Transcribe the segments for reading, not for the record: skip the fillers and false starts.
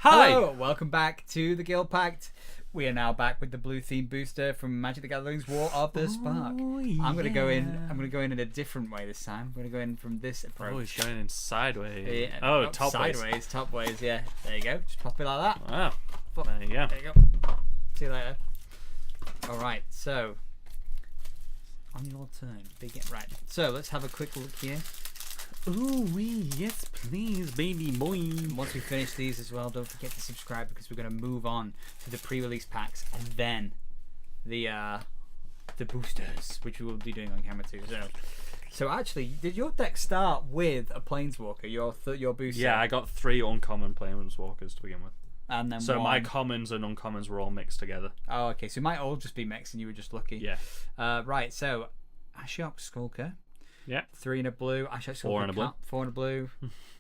Hi! Hello, welcome back to the Guildpact. We are now back with the blue theme booster from Magic the Gathering's War of the Spark. I'm gonna go in a different way this time. I'm gonna go in from this approach. Oh, he's going in sideways. Yeah, Oh, not top ways. sideways, top ways. Yeah, there you go. Just pop it like that. Wow. There you go. There you go. See you later. All right, so on your turn, right. So let's have a quick look here. Ooh, yes, please, baby boy. Once we finish these as well, don't forget to subscribe because we're going to move on to the pre-release packs and then the boosters, which we will be doing on camera too. So actually, did your deck start with a Planeswalker? Your booster? Yeah, I got 3 uncommon Planeswalkers to begin with. And then so my commons and uncommons were all mixed together. Oh, okay. So it might all just be mixed, and you were just lucky. Yeah. Right. So Ashiok Skulker. Yeah. 3 in a blue. Ashiok Skulker. 4 in a blue. 4 in a blue.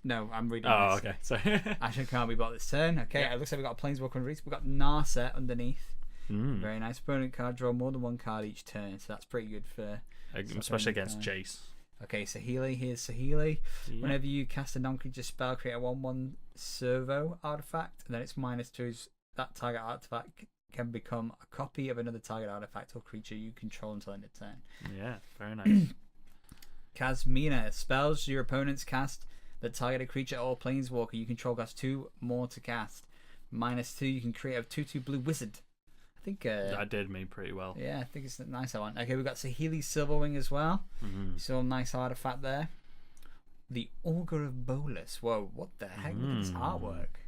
No, I'm reading. Oh, this. okay. Sorry. Ashiok can't be bought this turn. Okay. Yeah. It looks like we got a Planeswalker underneath. We got Narset underneath. Mm. Very nice. Opponent card, draw more than 1 card each turn, so that's pretty good for. Especially against Jace. Okay, Saheeli. Here's Saheeli. Yeah. Whenever you cast a non-creature spell, create a 1/1 servo artifact, and then it's -2. That target artifact can become a copy of another target artifact or creature you control until end of turn. Yeah, very nice. Kazmina. Spells your opponents cast that target a creature or planeswalker you control cost 2 more to cast. -2, you can create a 2/2 blue wizard. I think that did me pretty well. Yeah, I think it's a nice one. Okay, we've got Saheeli Silverwing as well. Mm-hmm. So a nice artifact there. The Augur of Bolas. Whoa, what the heck? Look at this artwork.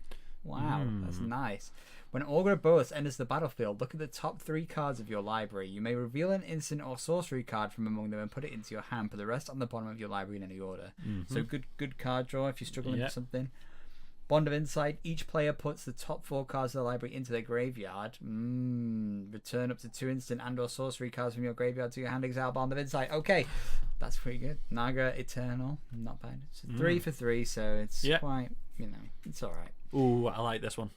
Wow, that's nice. When Augur of Bolas enters the battlefield, look at the top 3 cards of your library. You may reveal an instant or sorcery card from among them and put it into your hand. Put the rest on the bottom of your library in any order. So good card draw if you're struggling for something. Bond of Insight. Each player puts the top 4 cards of the library into their graveyard. Return up to 2 instant and or sorcery cards from your graveyard to your hand. Exile Bond of Insight. Okay, that's pretty good. Naga Eternal. Not bad. It's 3 for 3, so it's quite, it's alright. Ooh, I like this one.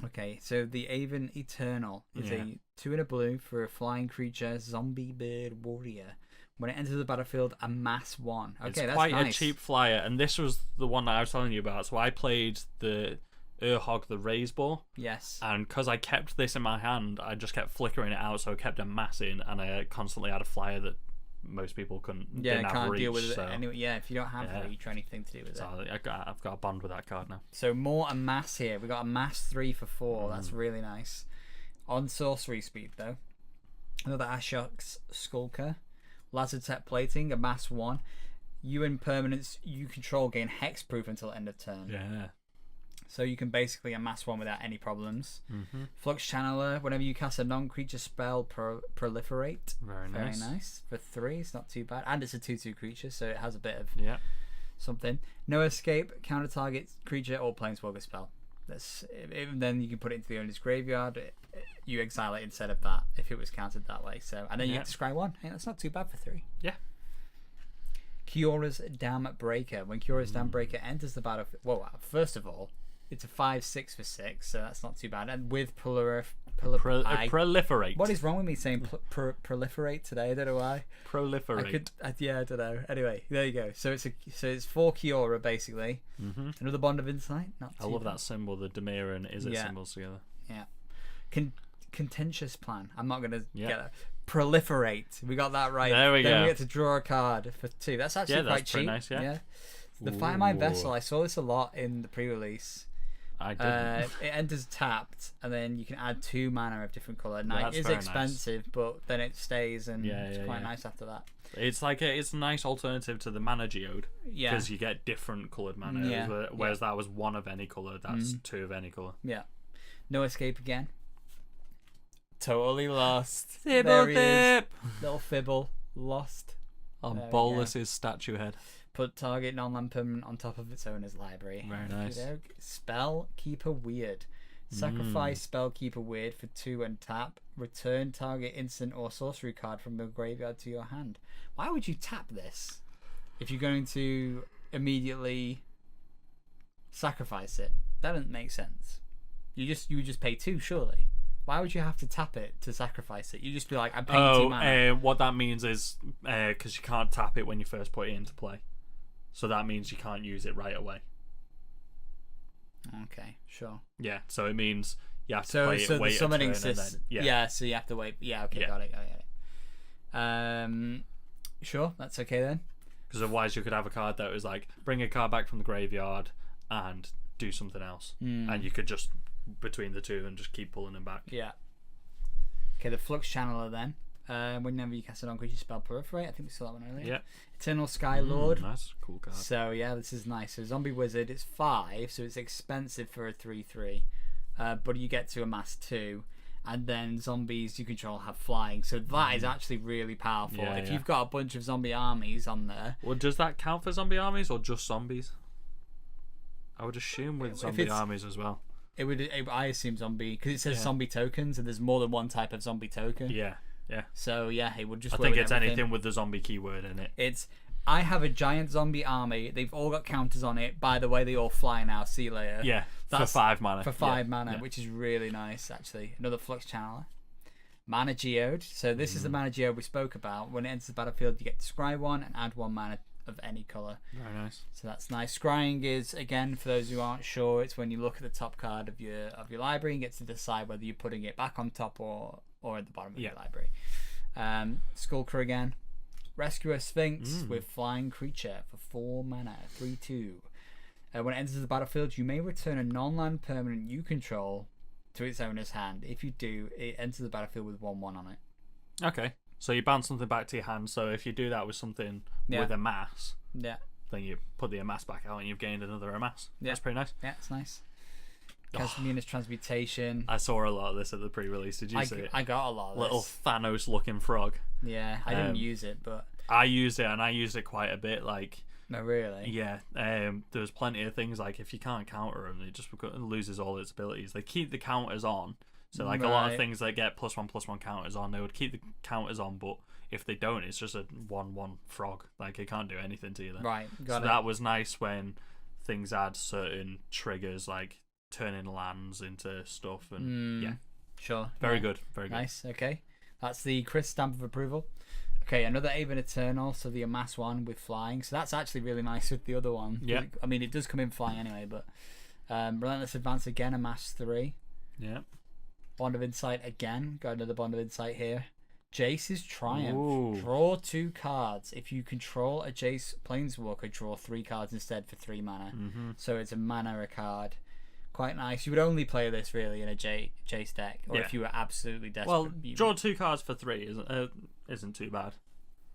Okay, so the Aven Eternal is a 2 in a blue for a flying creature, zombie bird warrior. When it enters the battlefield, amass 1. Okay, it's that's quite nice. a cheap flyer, and this was the one that I was telling you about. So I played the Urhog, the Raise Boar. Yes. And because I kept this in my hand, I just kept flickering it out, so I kept amassing, and I constantly had a flyer that most people didn't have reach, deal with so. it anyway. Yeah, if you don't have reach or anything to do with so it. I've got a bond with that card now. So more amass here. We got amass 3 for 4. That's really nice. On sorcery speed though, another Ashiok's Skulker. Lazartep Plating, amass 1. You and permanents you control gain hexproof until end of turn. Yeah. So you can basically amass 1 without any problems. Flux Channeler. Whenever you cast a non-creature spell, proliferate. Very nice. For 3, it's not too bad. And it's a 2/2 creature, so it has a bit of something. No escape. Counter target creature or planeswalker spell. Then you can put it into the owner's graveyard. You exile it instead of that if it was counted that way. So and then you get to scry 1. Hey, that's not too bad for 3. Yeah. Kiora's Dam Breaker. When Kiora's Dam Breaker enters the battlefield, well, first of all, it's a 5/6 for 6, so that's not too bad. And with proliferate. What is wrong with me saying proliferate today? I don't know why. Proliferate. I don't know. Anyway, there you go. So it's 4 Kiora basically. Another Bond of Insight. Not too I love bad. that symbol, the Demir and Izzet symbols together. Yeah. Contentious Plan. I'm not gonna get that. Proliferate. We got that right. There we then go. we get to draw a card for 2. That's actually quite cheap. Nice, yeah. The Firemind Vessel. I saw this a lot in the pre-release. I didn't. It enters tapped, and then you can add 2 mana of different color. Now it is expensive, but then it stays, and it's quite nice after that. It's like it's a nice alternative to the mana geode. Yeah. Because you get different coloured mana. Whereas that was 1 of any colour. That's 2 of any colour. Yeah. No escape again. Totally lost. Fibble Dip. Little Fibble. Lost. On Bolas's statue head. Put target non-land permanent on top of its owner's library. Very nice. Spell Keeper Weird. Sacrifice Spell Keeper Weird for 2 and tap. Return target instant or sorcery card from the graveyard to your hand. Why would you tap this if you're going to immediately sacrifice it? That doesn't make sense. You would just pay 2, surely. Why would you have to tap it to sacrifice it? You just be like, I'm paying 2 mana. What that means is because you can't tap it when you first put it into play. So that means you can't use it right away. Okay, sure. Yeah, so it means you have to So play it, the wait a summoning turn, and system. then Yeah, so you have to wait. Yeah, okay, Yeah. got it. Sure, that's okay then. because otherwise you could have a card that was like bring a card back from the graveyard and do something else, and you could just between the two and just keep pulling them back. Yeah. Okay, the Flux Channeler then. Whenever you cast it on, could you spell Proliferate? I think we saw that one earlier. Yeah. Eternal Sky Lord. Nice, cool card. So yeah, this is nice. So Zombie Wizard, it's 5, so it's expensive for a 3/3, but you get to amass 2, and then zombies you control have flying. So that is actually really powerful. Yeah, if yeah. you've got a bunch of zombie armies on there, Well, does that count for zombie armies or just zombies? I would assume with zombie it's- armies as well. I assume zombie because it says Yeah. zombie tokens, and there's more than one type of zombie token. Yeah, yeah. So yeah, it would just. I work think with it's everything. anything with the zombie keyword in it. I have a giant zombie army. They've all got counters on it. By the way, they all fly now. See you later. Yeah, That's for 5 mana. For 5 Yeah, mana, yeah. which is really nice, actually. Another Flux Channeler. Mana Geode. So this is the Mana Geode we spoke about. When it enters the battlefield, you get to scry 1 and add 1 mana of any colour. Very nice. So that's nice. Scrying is, again, for those who aren't sure, it's when you look at the top card of your library and get to decide whether you're putting it back on top or at the bottom of your library. Skulker again. Rescuer Sphinx with Flying Creature for 4 mana, 3/2. When it enters the battlefield, you may return a non-land permanent you control to its owner's hand. If you do, it enters the battlefield with 1/1 on it. Okay, so you bounce something back to your hand. So if you do that with something with a mass, Yeah, then you put the amass back out and you've gained another amass. Yeah. That's pretty nice. yeah, it's nice. Casmina's Transmutation. I saw a lot of this at the pre-release. Did you see it? I got a lot of Little this. Thanos-looking frog. Yeah, I didn't use it, but I used it, and I used it quite a bit. Like, no, really. yeah, there's plenty of things like if you can't counter them, it just loses all its abilities. They keep the counters on, so like a lot of Right. things that get +1/+1 counters on, they would keep the counters on, but if they don't, it's just a 1/1 frog. Like it can't do anything to you then. Right, So got it. that was nice when things had certain triggers, like turning lands into stuff, and yeah, Sure. very yeah. good, very good. Nice, okay. That's the Chris stamp of approval. Okay, another Aven Eternal, so the amass one with flying. So that's actually really nice with the other one. Yeah. I mean, it does come in flying anyway, but Relentless Advance again, amass 3. Yeah. Bond of Insight again. Got another Bond of Insight here. Jace's Triumph. Ooh. Draw 2 cards. If you control a Jace Planeswalker, draw 3 cards instead for 3 mana. So it's a mana a card. Quite nice. You would only play this really in a Jace deck, or if you were absolutely desperate. Well, draw 2 cards for 3 isn't too bad.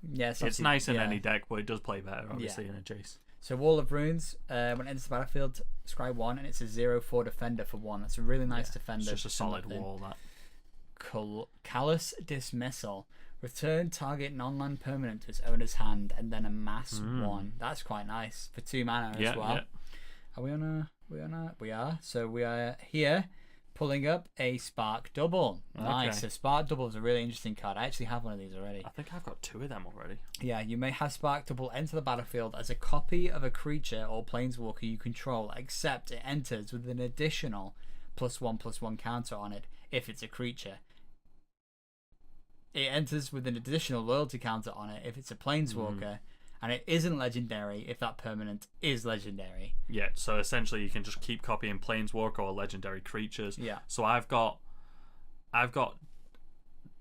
Yes, It's nice in any deck, but it does play better, obviously, in a Jace. So Wall of Runes, when it enters the battlefield, scry 1, and it's a 0/4 defender for 1. That's a really nice defender. It's just a for solid nothing. wall, that. Callous Dismissal. Return target non-land permanent to its owner's hand, and then amass 1. That's quite nice for 2 mana as well. Yeah. Are we on a? We are. So we are here, pulling up a Spark Double. Nice. Okay. So Spark Double is a really interesting card. I actually have one of these already. I think I've got 2 of them already. Yeah, you may have Spark Double enter the battlefield as a copy of a creature or planeswalker you control, except it enters with an additional +1/+1 counter on it if it's a creature. It enters with an additional loyalty counter on it if it's a planeswalker, and it isn't legendary if that permanent is legendary. Yeah, so essentially you can just keep copying planeswalker or legendary creatures. Yeah. So I've got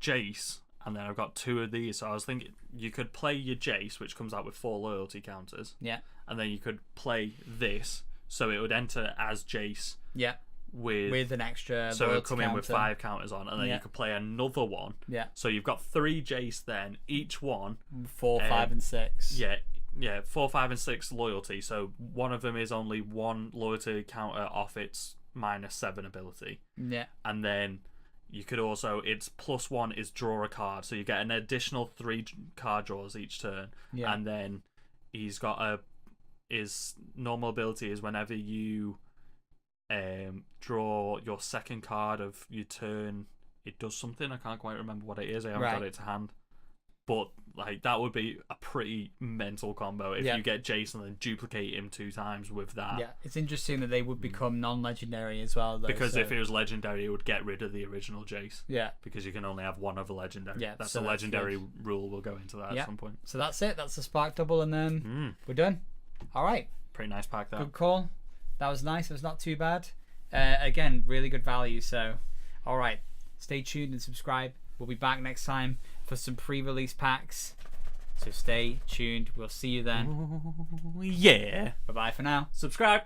Jace, and then I've got 2 of these. So I was thinking you could play your Jace, which comes out with 4 loyalty counters. Yeah. And then you could play this, so it would enter as Jace Yeah. with With an extra so it would loyalty come in with counter. 5 counters on, and then Yeah. you could play another one. Yeah. So you've got 3 Jace then, each one 4, 5, and 6. Yeah, 4, 5, and 6 loyalty. So one of them is only 1 loyalty counter off its -7 ability. Yeah. And then you could also, its +1 is draw a card. So you get an additional 3 card draws each turn. Yeah. And then he's got his normal ability is whenever you draw your second card of your turn, it does something. I can't quite remember what it is. I haven't got Right. it to hand. But like that would be a pretty mental combo if Yeah. you get Jason and then duplicate him 2 times with that. Yeah, it's interesting that they would become non-legendary as well, though. Because so, if it was legendary, it would get rid of the original Jace. yeah, Because you can only have 1 of a legendary. Yeah, That's so a that's legendary rule. We'll go into that Yeah. at some point. so that's it. That's the Spark Double, and then we're done. All right, Pretty nice pack, that. good call. that was nice. It was not too bad. Again, really good value. So, all right, stay tuned and subscribe. We'll be back next time for some pre-release packs. So stay tuned. We'll see you then. Yeah. Bye bye for now. Subscribe.